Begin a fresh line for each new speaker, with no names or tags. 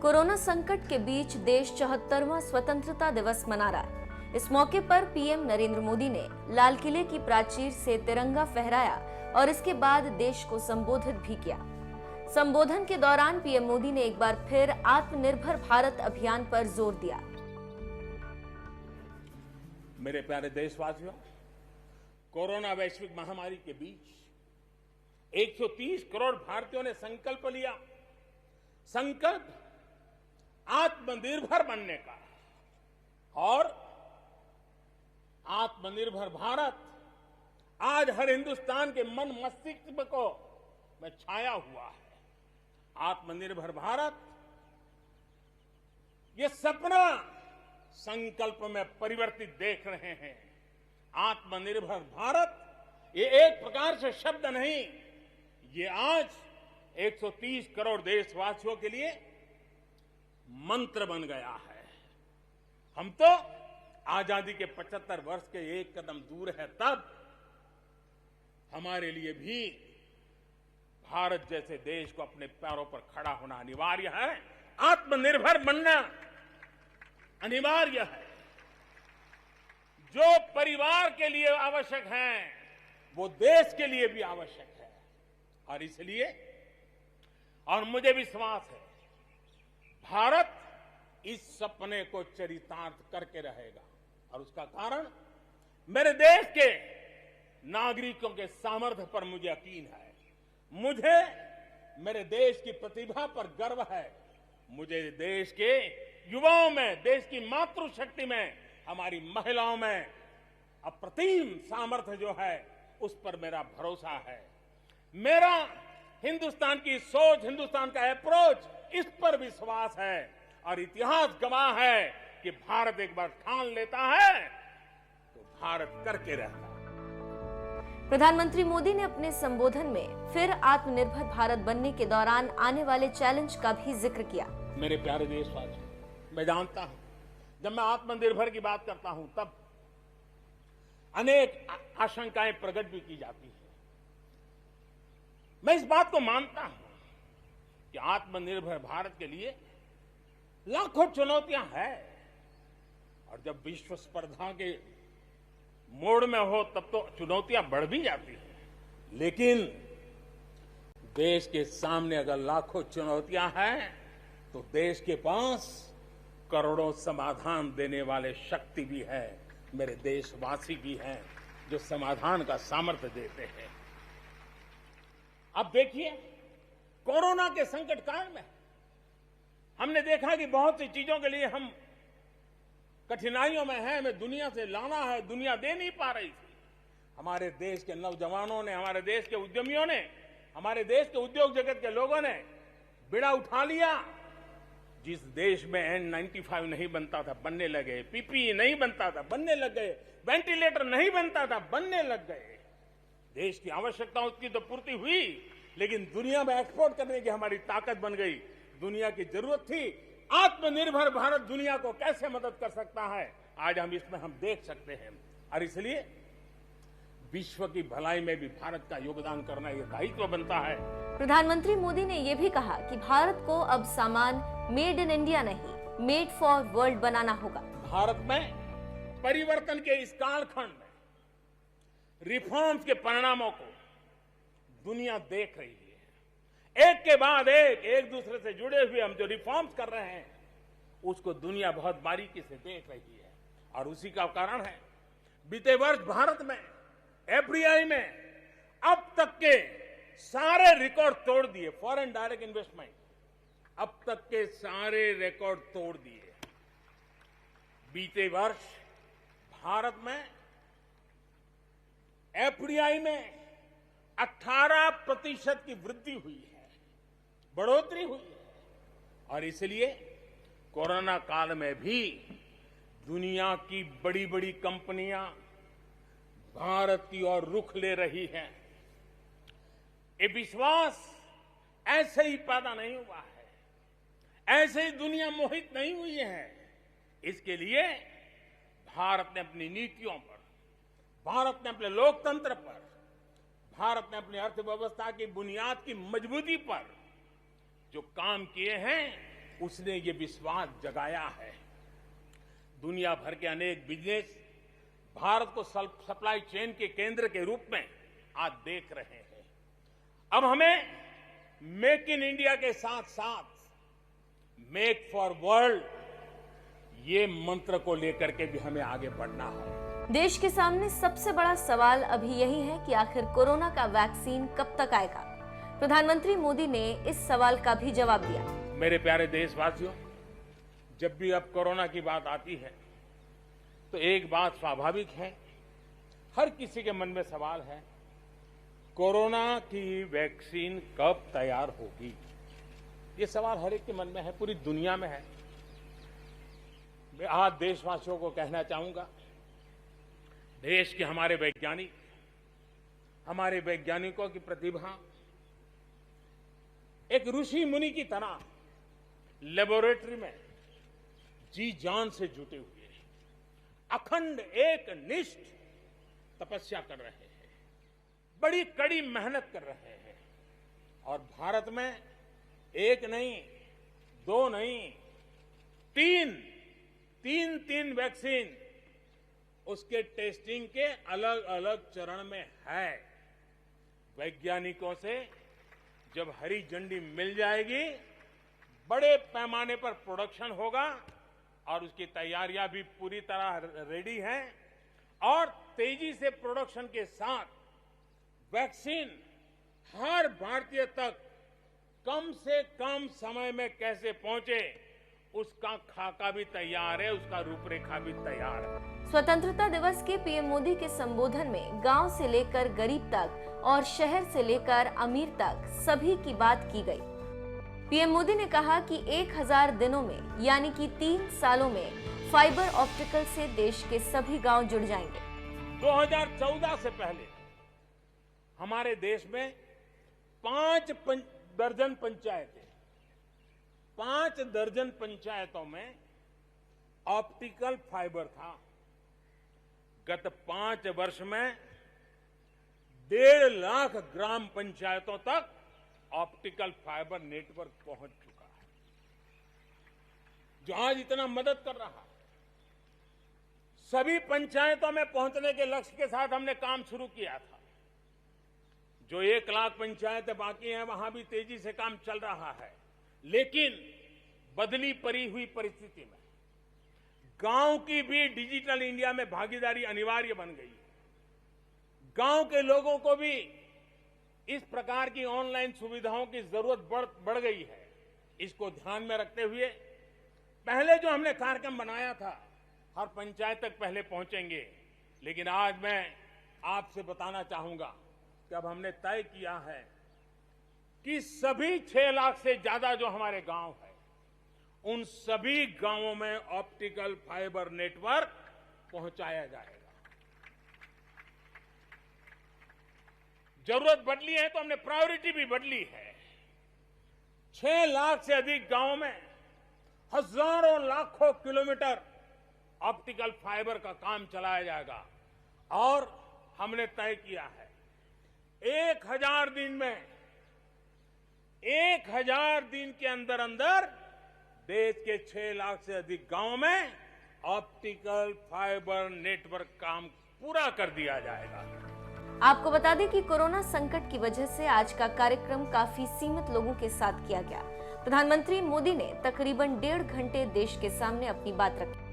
Corona संकट के बीच देश 74वां स्वतंत्रता दिवस मना रहा है। इस मौके पर पीएम नरेंद्र मोदी ने लाल किले की प्राचीर से तिरंगा फहराया और इसके बाद देश को संबोधित भी किया। संबोधन के दौरान पीएम मोदी ने एक बार फिर आत्मनिर्भर भारत अभियान पर जोर दिया।
मेरे प्यारे देशवासियों, कोरोना वैश्विक महामारी के बीच 130 करोड़ भारतीयों ने संकल्प लिया। संकल्प आत्मनिर्भर बनने का, और आत्मनिर्भर भारत आज हर हिंदुस्तान के मन मस्तिष्क को में छाया हुआ है। आत्मनिर्भर भारत ये सपना संकल्प में परिवर्तित देख रहे हैं। आत्मनिर्भर भारत ये एक प्रकार से शब्द नहीं, ये आज 130 करोड़ देशवासियों के लिए मंत्र बन गया है। हम तो आजादी के 75 वर्ष के एक कदम दूर है, तब हमारे लिए भी भारत जैसे देश को अपने पैरों पर खड़ा होना अनिवार्य है। आत्मनिर्भर बनना अनिवार्य है। जो परिवार के लिए आवश्यक है वो देश के लिए भी आवश्यक है। और इसलिए, और मुझे विश्वास है, भारत इस सपने को चरितार्थ करके रहेगा। और उसका कारण मेरे देश के नागरिकों के सामर्थ्य पर मुझे यकीन है। मुझे मेरे देश की प्रतिभा पर गर्व है। मुझे देश के युवाओं में, देश की मातृशक्ति में, हमारी महिलाओं में अप्रतिम सामर्थ्य जो है उस पर मेरा भरोसा है। मेरा हिंदुस्तान की सोच, हिंदुस्तान का अप्रोच, इस पर विश्वास है। और इतिहास गवाह है कि भारत एक बार ठान लेता है तो भारत करके रहता है।
प्रधानमंत्री मोदी ने अपने संबोधन में फिर आत्मनिर्भर भारत बनने के दौरान आने वाले चैलेंज का भी जिक्र किया।
मेरे प्यारे देशवासियों, मैं जानता हूं, जब मैं आत्मनिर्भर की बात करता हूं तब अनेक आशंकाएं प्रकट भी की जाती है। मैं इस बात को मानता हूं कि आत्मनिर्भर भारत के लिए लाखों चुनौतियां हैं। और जब विश्व स्पर्धा के मोड़ में हो तब तो चुनौतियां बढ़ भी जाती हैं। लेकिन देश के सामने अगर लाखों चुनौतियां हैं तो देश के पास करोड़ों समाधान देने वाले शक्ति भी है। मेरे देशवासी भी हैं जो समाधान का सामर्थ्य देते हैं। अब देखिए, कोरोना के संकट काल में हमने देखा कि बहुत सी चीजों के लिए हम कठिनाइयों में हैं। हमें दुनिया से लाना है, दुनिया दे नहीं पा रही थी। हमारे देश के नौजवानों ने, हमारे देश के उद्यमियों ने, हमारे देश के उद्योग जगत के लोगों ने बिड़ा उठा लिया। जिस देश में N95 नहीं बनता था, बनने लगे। PPE नहीं बनता था, बनने लग गए। वेंटिलेटर नहीं बनता था, बनने लग गए। देश की आवश्यकताओं की तो पूर्ति हुई, लेकिन दुनिया में एक्सपोर्ट करने की हमारी ताकत बन गई। दुनिया की जरूरत थी। आत्मनिर्भर भारत दुनिया को कैसे मदद कर सकता है, आज हम इसमें देख सकते हैं। और इसलिए विश्व की भलाई में भी भारत का योगदान करना यह दायित्व बनता है।
प्रधानमंत्री मोदी ने यह भी कहा कि भारत को अब सामान मेड इन इंडिया नहीं, मेड फॉर वर्ल्ड बनाना होगा।
भारत में परिवर्तन के इस कालखंड में रिफॉर्म्स के परिणामों को दुनिया देख रही है। एक के बाद एक दूसरे से जुड़े हुए हम जो रिफॉर्म्स कर रहे हैं उसको दुनिया बहुत बारीकी से देख रही है। और उसी का कारण है, बीते वर्ष भारत में FDI में अब तक के सारे रिकॉर्ड तोड़ दिए। फॉरेन डायरेक्ट इन्वेस्टमेंट अब तक के सारे रिकॉर्ड तोड़ दिए। बीते वर्ष भारत में FDI में 18% की वृद्धि हुई है, बढ़ोतरी हुई है। और इसलिए कोरोना काल में भी दुनिया की बड़ी बड़ी कंपनियां भारत की ओर रुख ले रही हैं। ये विश्वास ऐसे ही पैदा नहीं हुआ है, ऐसे ही दुनिया मोहित नहीं हुई है। इसके लिए भारत ने अपनी नीतियों पर, भारत ने अपने लोकतंत्र पर, भारत ने अपनी अर्थव्यवस्था की बुनियाद की मजबूती पर जो काम किए हैं उसने ये विश्वास जगाया है। दुनिया भर के अनेक बिजनेस भारत को सप्लाई चेन के केंद्र के रूप में आज देख रहे हैं। अब हमें मेक इन इंडिया के साथ साथ मेक फॉर वर्ल्ड ये मंत्र को लेकर के भी हमें आगे बढ़ना है।
देश के सामने सबसे बड़ा सवाल अभी यही है कि आखिर कोरोना का वैक्सीन कब तक आएगा। प्रधानमंत्री मोदी ने इस सवाल का भी जवाब दिया।
मेरे प्यारे देशवासियों, जब भी अब कोरोना की बात आती है तो एक बात स्वाभाविक है, हर किसी के मन में सवाल है, कोरोना की वैक्सीन कब तैयार होगी। ये सवाल हर एक के मन में है, पूरी दुनिया में है। मैं आज देशवासियों को कहना चाहूंगा, देश के हमारे वैज्ञानिकों की प्रतिभा एक ऋषि मुनि की तरह लेबोरेटरी में जी जान से जुटे हुए अखंड एक निष्ठ तपस्या कर रहे हैं, बड़ी कड़ी मेहनत कर रहे हैं। और भारत में एक नहीं, दो नहीं, तीन वैक्सीन उसके टेस्टिंग के अलग अलग चरण में है। वैज्ञानिकों से जब हरी झंडी मिल जाएगी, बड़े पैमाने पर प्रोडक्शन होगा और उसकी तैयारियां भी पूरी तरह रेडी हैं और तेजी से प्रोडक्शन के साथ वैक्सीन हर भारतीय तक कम से कम समय में कैसे पहुंचे, उसका खाका भी तैयार है, उसका रूपरेखा भी तैयार है।
स्वतंत्रता दिवस के पीएम मोदी के संबोधन में गांव से लेकर गरीब तक और शहर से लेकर अमीर तक सभी की बात की गई। पीएम मोदी ने कहा कि 1000 दिनों में यानी कि 3 सालों में फाइबर ऑप्टिकल से देश के सभी गांव जुड़ जाएंगे।
2014 से पहले हमारे देश में 5 दर्जन पंचायतों में ऑप्टिकल फाइबर था। गत 5 वर्ष में 1.5 लाख ग्राम पंचायतों तक ऑप्टिकल फाइबर नेटवर्क पहुंच चुका है, जो आज इतना मदद कर रहा है। सभी पंचायतों में पहुंचने के लक्ष्य के साथ हमने काम शुरू किया था। जो 1 लाख पंचायतें बाकी हैं, वहां भी तेजी से काम चल रहा है। लेकिन बदली पड़ी हुई परिस्थिति में गांव की भी डिजिटल इंडिया में भागीदारी अनिवार्य बन गई है। गांव के लोगों को भी इस प्रकार की ऑनलाइन सुविधाओं की जरूरत बढ़ गई है। इसको ध्यान में रखते हुए पहले जो हमने कार्यक्रम बनाया था, हर पंचायत तक पहले पहुंचेंगे, लेकिन आज मैं आपसे बताना चाहूंगा कि अब हमने तय किया है कि सभी 6 लाख से ज्यादा जो हमारे गांव है, उन सभी गांवों में ऑप्टिकल फाइबर नेटवर्क पहुंचाया जाएगा। जरूरत बदली है तो हमने प्रायोरिटी भी बदली है। 6 लाख से अधिक गांवों में हजारों लाखों किलोमीटर ऑप्टिकल फाइबर का काम चलाया जाएगा। और हमने तय किया है 1000 दिन में 1000 दिन के अंदर अंदर देश के 6 लाख से अधिक गांवों में ऑप्टिकल फाइबर नेटवर्क काम पूरा कर दिया जाएगा।
आपको बता दें कि कोरोना संकट की वजह से आज का कार्यक्रम काफी सीमित लोगों के साथ किया गया। प्रधानमंत्री मोदी ने तकरीबन 1.5 घंटे देश के सामने अपनी बात रखी।